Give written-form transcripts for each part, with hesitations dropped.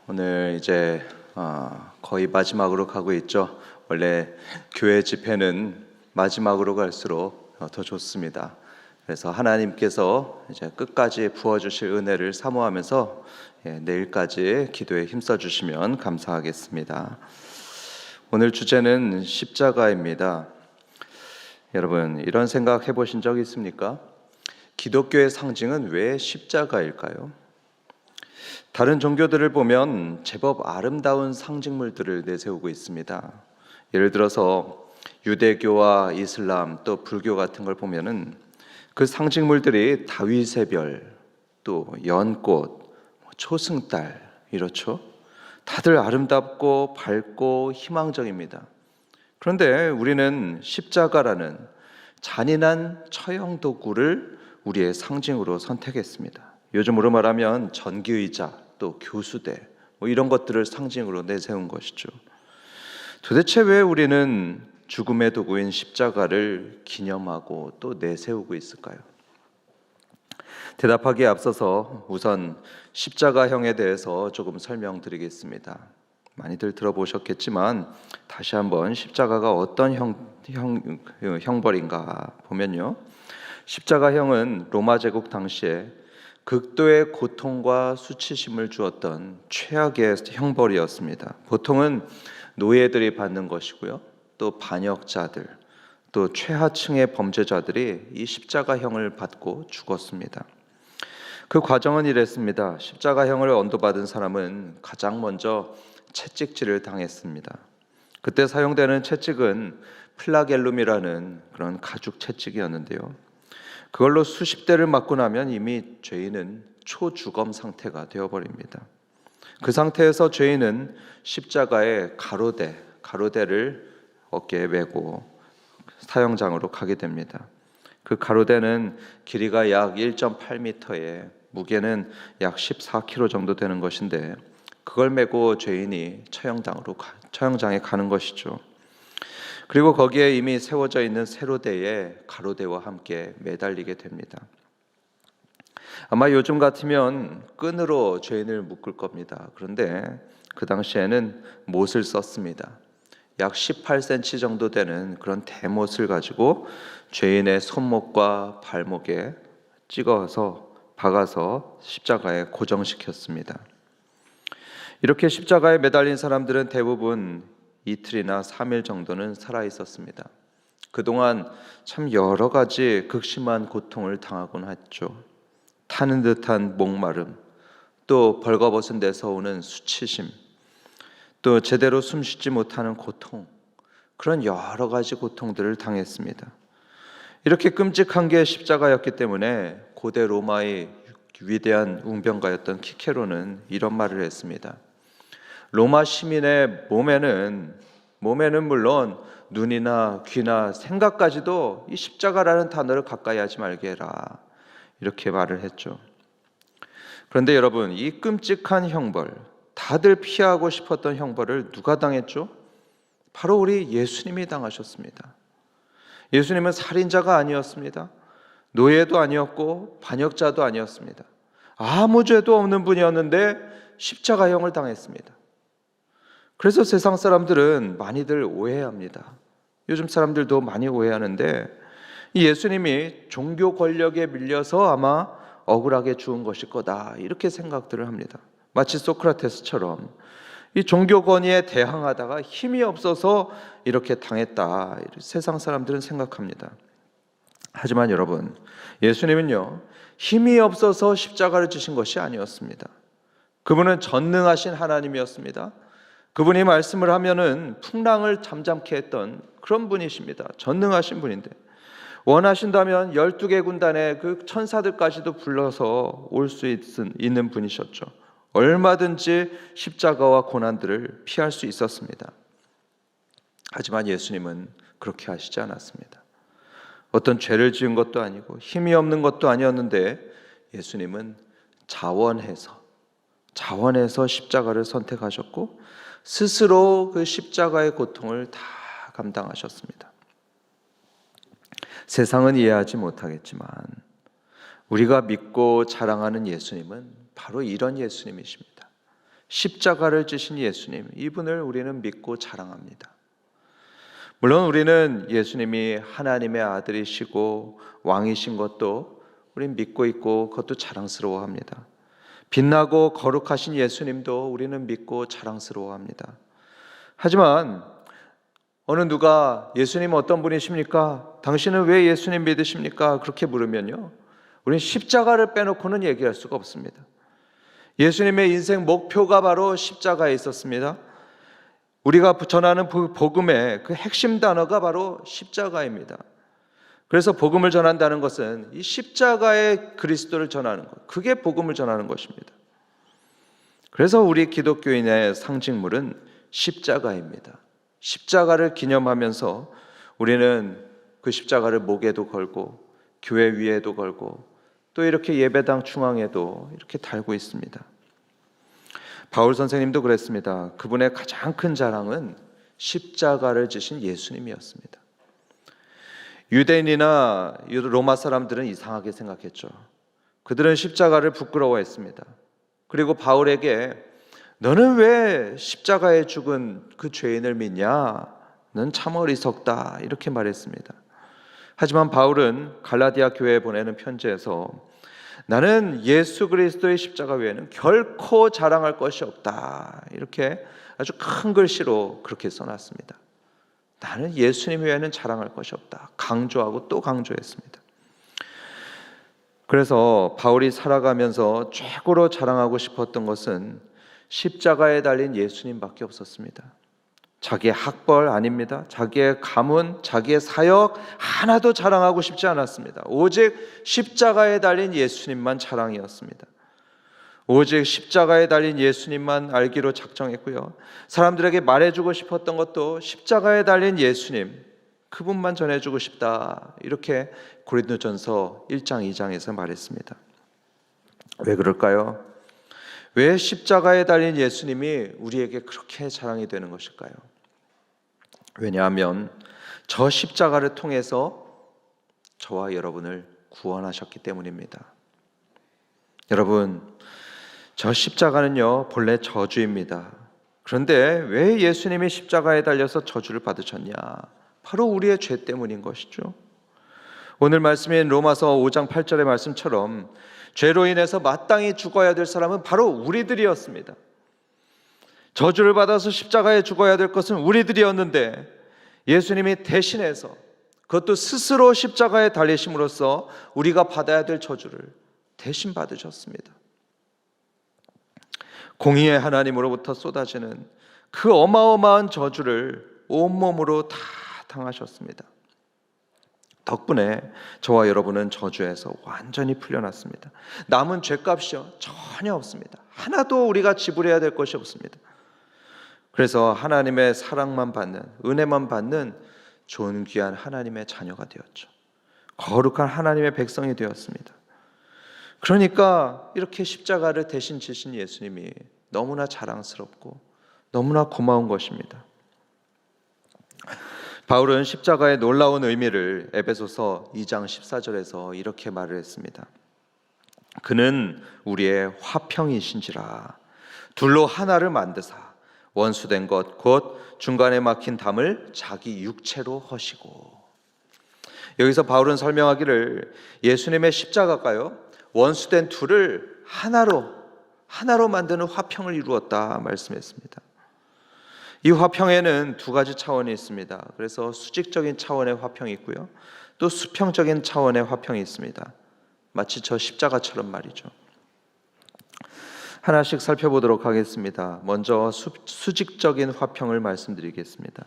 오늘 이제 거의 마지막으로 가고 있죠. 원래 교회 집회는 마지막으로 갈수록 더 좋습니다. 그래서 하나님께서 이제 끝까지 부어주실 은혜를 사모하면서 내일까지 기도에 힘써 주시면 감사하겠습니다. 오늘 주제는 십자가입니다. 여러분, 이런 생각 해보신 적 있습니까? 기독교의 상징은 왜 십자가일까요? 다른 종교들을 보면 제법 아름다운 상징물들을 내세우고 있습니다. 예를 들어서 유대교와 이슬람 또 불교 같은 걸 보면은 그 상징물들이 다윗의 별, 또 연꽃, 초승달 이렇죠. 다들 아름답고 밝고 희망적입니다. 그런데 우리는 십자가라는 잔인한 처형 도구를 우리의 상징으로 선택했습니다. 요즘으로 말하면 전기의자, 또 교수대 이런 것들을 상징으로 내세운 것이죠. 도대체 왜 우리는 죽음의 도구인 십자가를 기념하고 또 내세우고 있을까요? 대답하기에 앞서서 우선 십자가형에 대해서 조금 설명드리겠습니다. 많이들 들어보셨겠지만 다시 한번 십자가가 어떤 형벌인가 보면요, 십자가형은 로마 제국 당시에 극도의 고통과 수치심을 주었던 최악의 형벌이었습니다. 보통은 노예들이 받는 것이고요, 또 반역자들, 또 최하층의 범죄자들이 이 십자가형을 받고 죽었습니다. 그 과정은 이랬습니다. 십자가형을 언도받은 사람은 가장 먼저 채찍질을 당했습니다. 그때 사용되는 채찍은 플라겔룸이라는 그런 가죽 채찍이었는데요, 그걸로 수십 대를 맞고 나면 이미 죄인은 초주검 상태가 되어버립니다. 그 상태에서 죄인은 십자가의 가로대를 어깨에 메고 사형장으로 가게 됩니다. 그 가로대는 길이가 약 1.8m에 무게는 약 14kg 정도 되는 것인데, 그걸 메고 죄인이 처형장에 가는 것이죠. 그리고 거기에 이미 세워져 있는 세로대에 가로대와 함께 매달리게 됩니다. 아마 요즘 같으면 끈으로 죄인을 묶을 겁니다. 그런데 그 당시에는 못을 썼습니다. 약 18cm 정도 되는 그런 대못을 가지고 죄인의 손목과 발목에 박아서 십자가에 고정시켰습니다. 이렇게 십자가에 매달린 사람들은 대부분 이틀이나 3일 정도는 살아 있었습니다. 그동안 참 여러 가지 극심한 고통을 당하곤 했죠. 타는 듯한 목마름, 또 벌거벗은 데서 오는 수치심, 또 제대로 숨쉬지 못하는 고통, 그런 여러 가지 고통들을 당했습니다. 이렇게 끔찍한 게 십자가였기 때문에 고대 로마의 위대한 웅변가였던 키케로는 이런 말을 했습니다. 로마 시민의 몸에는 물론 눈이나 귀나 생각까지도 이 십자가라는 단어를 가까이 하지 말게 해라, 이렇게 말을 했죠. 그런데 여러분, 이 끔찍한 형벌, 다들 피하고 싶었던 형벌을 누가 당했죠? 바로 우리 예수님이 당하셨습니다. 예수님은 살인자가 아니었습니다. 노예도 아니었고 반역자도 아니었습니다. 아무 죄도 없는 분이었는데 십자가형을 당했습니다. 그래서 세상 사람들은 많이들 오해합니다. 요즘 사람들도 많이 오해하는데, 이 예수님이 종교 권력에 밀려서 아마 억울하게 죽은 것일 거다, 이렇게 생각들을 합니다. 마치 소크라테스처럼 이 종교 권위에 대항하다가 힘이 없어서 이렇게 당했다, 세상 사람들은 생각합니다. 하지만 여러분, 예수님은요, 힘이 없어서 십자가를 지신 것이 아니었습니다. 그분은 전능하신 하나님이었습니다. 그분이 말씀을 하면은 풍랑을 잠잠케 했던 그런 분이십니다. 전능하신 분인데, 원하신다면 12개 군단의 그 천사들까지도 불러서 올 수 있는 분이셨죠. 얼마든지 십자가와 고난들을 피할 수 있었습니다. 하지만 예수님은 그렇게 하시지 않았습니다. 어떤 죄를 지은 것도 아니고 힘이 없는 것도 아니었는데, 예수님은 자원해서 십자가를 선택하셨고 스스로 그 십자가의 고통을 다 감당하셨습니다. 세상은 이해하지 못하겠지만 우리가 믿고 자랑하는 예수님은 바로 이런 예수님이십니다. 십자가를 지신 예수님, 이분을 우리는 믿고 자랑합니다. 물론 우리는 예수님이 하나님의 아들이시고 왕이신 것도 우린 믿고 있고 그것도 자랑스러워합니다. 빛나고 거룩하신 예수님도 우리는 믿고 자랑스러워합니다. 하지만 어느 누가 예수님 어떤 분이십니까? 당신은 왜 예수님 믿으십니까? 그렇게 물으면요, 우리는 십자가를 빼놓고는 얘기할 수가 없습니다. 예수님의 인생 목표가 바로 십자가에 있었습니다. 우리가 전하는 복음의 그 핵심 단어가 바로 십자가입니다. 그래서 복음을 전한다는 것은 이 십자가의 그리스도를 전하는 것, 그게 복음을 전하는 것입니다. 그래서 우리 기독교인의 상징물은 십자가입니다. 십자가를 기념하면서 우리는 그 십자가를 목에도 걸고 교회 위에도 걸고 또 이렇게 예배당 중앙에도 이렇게 달고 있습니다. 바울 선생님도 그랬습니다. 그분의 가장 큰 자랑은 십자가를 지신 예수님이었습니다. 유대인이나 로마 사람들은 이상하게 생각했죠. 그들은 십자가를 부끄러워했습니다. 그리고 바울에게 너는 왜 십자가에 죽은 그 죄인을 믿냐? 넌 참 어리석다, 이렇게 말했습니다. 하지만 바울은 갈라디아 교회에 보내는 편지에서 나는 예수 그리스도의 십자가 외에는 결코 자랑할 것이 없다, 이렇게 아주 큰 글씨로 그렇게 써놨습니다. 나는 예수님 외에는 자랑할 것이 없다, 강조하고 또 강조했습니다. 그래서 바울이 살아가면서 최고로 자랑하고 싶었던 것은 십자가에 달린 예수님밖에 없었습니다. 자기의 학벌 아닙니다. 자기의 가문, 자기의 사역 하나도 자랑하고 싶지 않았습니다. 오직 십자가에 달린 예수님만 자랑이었습니다. 오직 십자가에 달린 예수님만 알기로 작정했고요, 사람들에게 말해주고 싶었던 것도 십자가에 달린 예수님, 그분만 전해주고 싶다, 이렇게 고린도전서 1장 2장에서 말했습니다. 왜 그럴까요? 왜 십자가에 달린 예수님이 우리에게 그렇게 자랑이 되는 것일까요? 왜냐하면 저 십자가를 통해서 저와 여러분을 구원하셨기 때문입니다. 여러분, 저 십자가는요 본래 저주입니다. 그런데 왜 예수님이 십자가에 달려서 저주를 받으셨냐? 바로 우리의 죄 때문인 것이죠. 오늘 말씀인 로마서 5장 8절의 말씀처럼 죄로 인해서 마땅히 죽어야 될 사람은 바로 우리들이었습니다. 저주를 받아서 십자가에 죽어야 될 것은 우리들이었는데 예수님이 대신해서, 그것도 스스로 십자가에 달리심으로써 우리가 받아야 될 저주를 대신 받으셨습니다. 공의의 하나님으로부터 쏟아지는 그 어마어마한 저주를 온몸으로 다 당하셨습니다. 덕분에 저와 여러분은 저주에서 완전히 풀려났습니다. 남은 죄값이요 전혀 없습니다. 하나도 우리가 지불해야 될 것이 없습니다. 그래서 하나님의 사랑만 받는, 은혜만 받는 존귀한 하나님의 자녀가 되었죠. 거룩한 하나님의 백성이 되었습니다. 그러니까 이렇게 십자가를 대신 지신 예수님이 너무나 자랑스럽고 너무나 고마운 것입니다. 바울은 십자가의 놀라운 의미를 에베소서 2장 14절에서 이렇게 말을 했습니다. 그는 우리의 화평이신지라 둘로 하나를 만드사 원수된 것 곧 중간에 막힌 담을 자기 육체로 허시고. 여기서 바울은 설명하기를 예수님의 십자가가요 원수된 둘을 하나로 만드는 화평을 이루었다 말씀했습니다. 이 화평에는 두 가지 차원이 있습니다. 그래서 수직적인 차원의 화평이 있고요, 또 수평적인 차원의 화평이 있습니다. 마치 저 십자가처럼 말이죠. 하나씩 살펴보도록 하겠습니다. 먼저 수직적인 화평을 말씀드리겠습니다.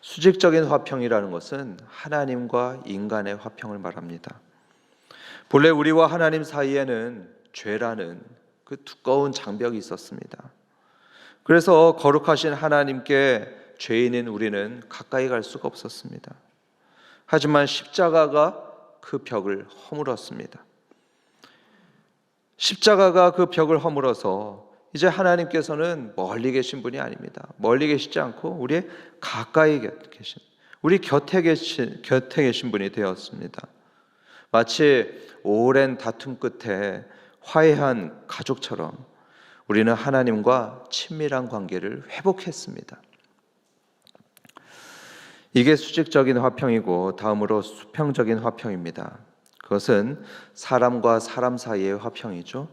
수직적인 화평이라는 것은 하나님과 인간의 화평을 말합니다. 본래 우리와 하나님 사이에는 죄라는 그 두꺼운 장벽이 있었습니다. 그래서 거룩하신 하나님께 죄인인 우리는 가까이 갈 수가 없었습니다. 하지만 십자가가 그 벽을 허물었습니다. 십자가가 그 벽을 허물어서 이제 하나님께서는 멀리 계신 분이 아닙니다. 멀리 계시지 않고 우리 가까이 계신, 우리 곁에 계신 분이 되었습니다. 마치 오랜 다툼 끝에 화해한 가족처럼 우리는 하나님과 친밀한 관계를 회복했습니다. 이게 수직적인 화평이고 다음으로 수평적인 화평입니다. 그것은 사람과 사람 사이의 화평이죠.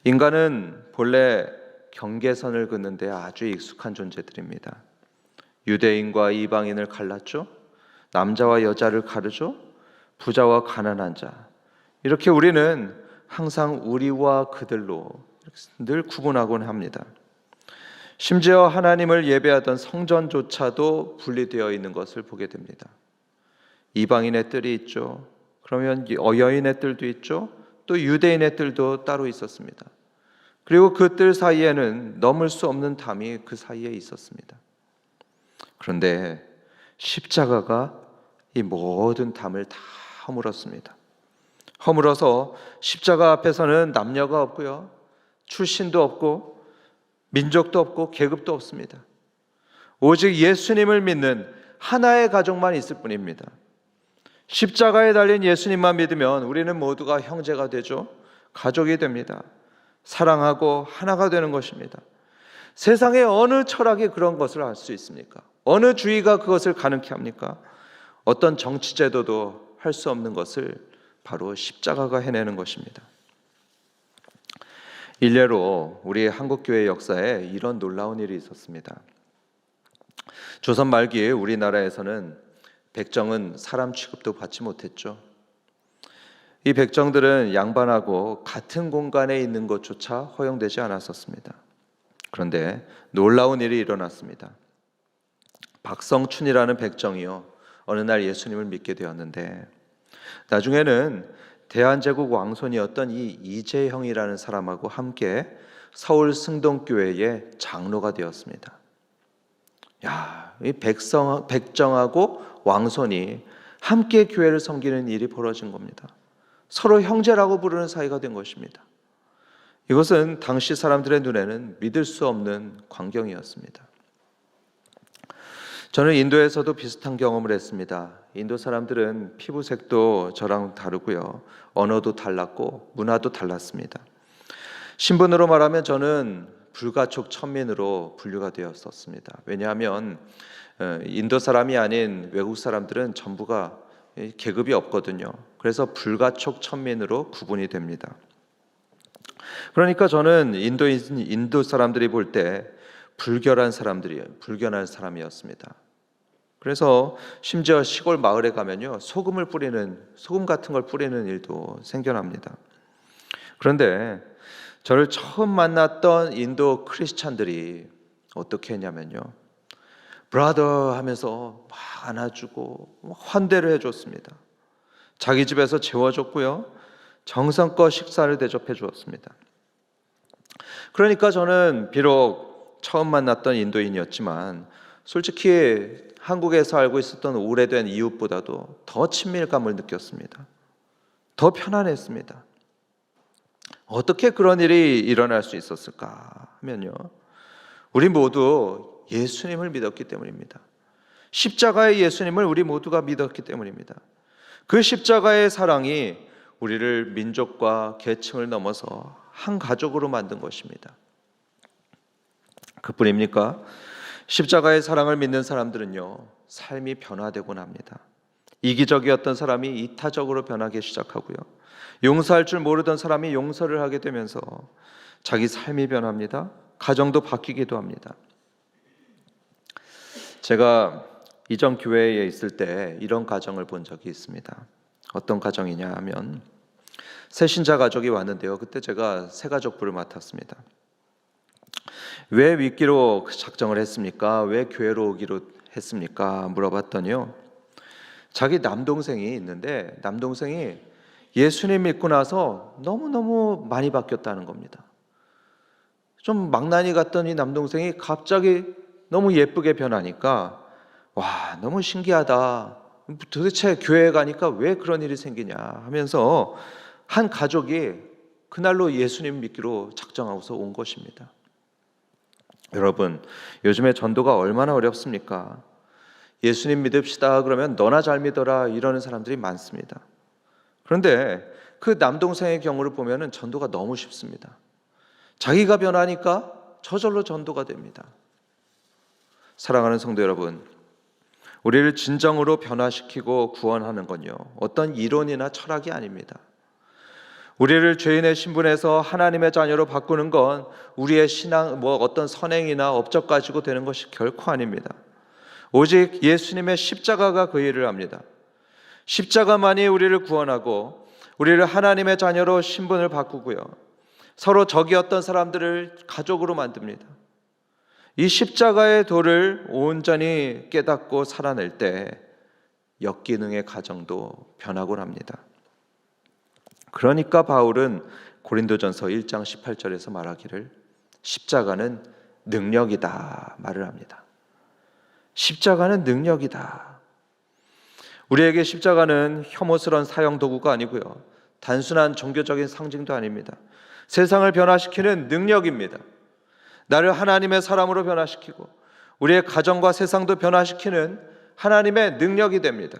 인간은 본래 경계선을 긋는 데 아주 익숙한 존재들입니다. 유대인과 이방인을 갈랐죠. 남자와 여자를 가르죠. 부자와 가난한 자. 이렇게 우리는 항상 우리와 그들로 늘 구분하곤 합니다. 심지어 하나님을 예배하던 성전조차도 분리되어 있는 것을 보게 됩니다. 이방인의 뜰이 있죠. 그러면 여인의 뜰도 있죠. 또 유대인의 뜰도 따로 있었습니다. 그리고 그 뜰 사이에는 넘을 수 없는 담이 그 사이에 있었습니다. 그런데 십자가가 이 모든 담을 다 허물었습니다. 허물어서 십자가 앞에서는 남녀가 없고요, 출신도 없고 민족도 없고 계급도 없습니다. 오직 예수님을 믿는 하나의 가족만 있을 뿐입니다. 십자가에 달린 예수님만 믿으면 우리는 모두가 형제가 되죠. 가족이 됩니다. 사랑하고 하나가 되는 것입니다. 세상에 어느 철학이 그런 것을 할 수 있습니까? 어느 주의가 그것을 가능케 합니까? 어떤 정치 제도도 할 수 없는 것을 바로 십자가가 해내는 것입니다. 일례로 우리 한국교회 역사에 이런 놀라운 일이 있었습니다. 조선 말기에 우리나라에서는 백정은 사람 취급도 받지 못했죠. 이 백정들은 양반하고 같은 공간에 있는 것조차 허용되지 않았었습니다. 그런데 놀라운 일이 일어났습니다. 박성춘이라는 백정이요, 어느 날 예수님을 믿게 되었는데 나중에는 대한제국 왕손이었던 이 이재형이라는 사람하고 함께 서울 승동교회의 장로가 되었습니다. 이 백정하고 왕손이 함께 교회를 섬기는 일이 벌어진 겁니다. 서로 형제라고 부르는 사이가 된 것입니다. 이것은 당시 사람들의 눈에는 믿을 수 없는 광경이었습니다. 저는 인도에서도 비슷한 경험을 했습니다. 인도 사람들은 피부색도 저랑 다르고요, 언어도 달랐고 문화도 달랐습니다. 신분으로 말하면 저는 불가촉 천민으로 분류가 되었었습니다. 왜냐하면 인도 사람이 아닌 외국 사람들은 전부가 계급이 없거든요. 그래서 불가촉 천민으로 구분이 됩니다. 그러니까 저는 인도 사람들이 볼 때 불결한 사람이었습니다. 그래서 심지어 시골 마을에 가면요, 소금 같은 걸 뿌리는 일도 생겨납니다. 그런데 저를 처음 만났던 인도 크리스찬들이 어떻게 했냐면요, 브라더 하면서 막 안아주고 환대를 해줬습니다. 자기 집에서 재워줬고요, 정성껏 식사를 대접해 주었습니다. 그러니까 저는 비록 처음 만났던 인도인이었지만 솔직히 한국에서 알고 있었던 오래된 이웃보다도 더 친밀감을 느꼈습니다. 더 편안했습니다. 어떻게 그런 일이 일어날 수 있었을까 하면요, 우리 모두 예수님을 믿었기 때문입니다. 십자가의 예수님을 우리 모두가 믿었기 때문입니다. 그 십자가의 사랑이 우리를 민족과 계층을 넘어서 한 가족으로 만든 것입니다. 그뿐입니까? 십자가의 사랑을 믿는 사람들은요, 삶이 변화되곤 합니다. 이기적이었던 사람이 이타적으로 변하기 시작하고요, 용서할 줄 모르던 사람이 용서를 하게 되면서 자기 삶이 변합니다. 가정도 바뀌기도 합니다. 제가 이전 교회에 있을 때 이런 가정을 본 적이 있습니다. 어떤 가정이냐 하면 새신자 가족이 왔는데요, 그때 제가 새가족부를 맡았습니다. 왜 윗기로 작정을 했습니까? 왜 교회로 오기로 했습니까? 물어봤더니요, 자기 남동생이 있는데 남동생이 예수님 믿고 나서 너무너무 많이 바뀌었다는 겁니다. 좀 망나니 같던 이 남동생이 갑자기 너무 예쁘게 변하니까 와, 너무 신기하다. 도대체 교회에 가니까 왜 그런 일이 생기냐 하면서 한 가족이 그날로 예수님 믿기로 작정하고서 온 것입니다. 여러분, 요즘에 전도가 얼마나 어렵습니까? 예수님 믿읍시다 그러면 너나 잘 믿어라 이러는 사람들이 많습니다. 그런데 그 남동생의 경우를 보면 전도가 너무 쉽습니다. 자기가 변하니까 저절로 전도가 됩니다. 사랑하는 성도 여러분, 우리를 진정으로 변화시키고 구원하는 건요, 어떤 이론이나 철학이 아닙니다. 우리를 죄인의 신분에서 하나님의 자녀로 바꾸는 건 우리의 신앙, 어떤 선행이나 업적 가지고 되는 것이 결코 아닙니다. 오직 예수님의 십자가가 그 일을 합니다. 십자가만이 우리를 구원하고 우리를 하나님의 자녀로 신분을 바꾸고요, 서로 적이었던 사람들을 가족으로 만듭니다. 이 십자가의 도를 온전히 깨닫고 살아낼 때 역기능의 가정도 변하곤 합니다. 그러니까 바울은 고린도전서 1장 18절에서 말하기를 십자가는 능력이다 말을 합니다. 십자가는 능력이다. 우리에게 십자가는 혐오스러운 사형 도구가 아니고요, 단순한 종교적인 상징도 아닙니다. 세상을 변화시키는 능력입니다. 나를 하나님의 사람으로 변화시키고 우리의 가정과 세상도 변화시키는 하나님의 능력이 됩니다.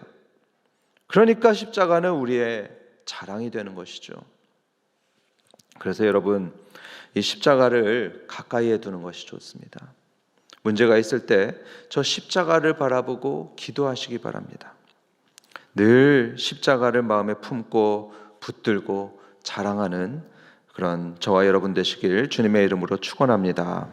그러니까 십자가는 우리의 자랑이 되는 것이죠. 그래서 여러분, 이 십자가를 가까이에 두는 것이 좋습니다. 문제가 있을 때 저 십자가를 바라보고 기도하시기 바랍니다. 늘 십자가를 마음에 품고 붙들고 자랑하는 그런 저와 여러분 되시길 주님의 이름으로 축원합니다.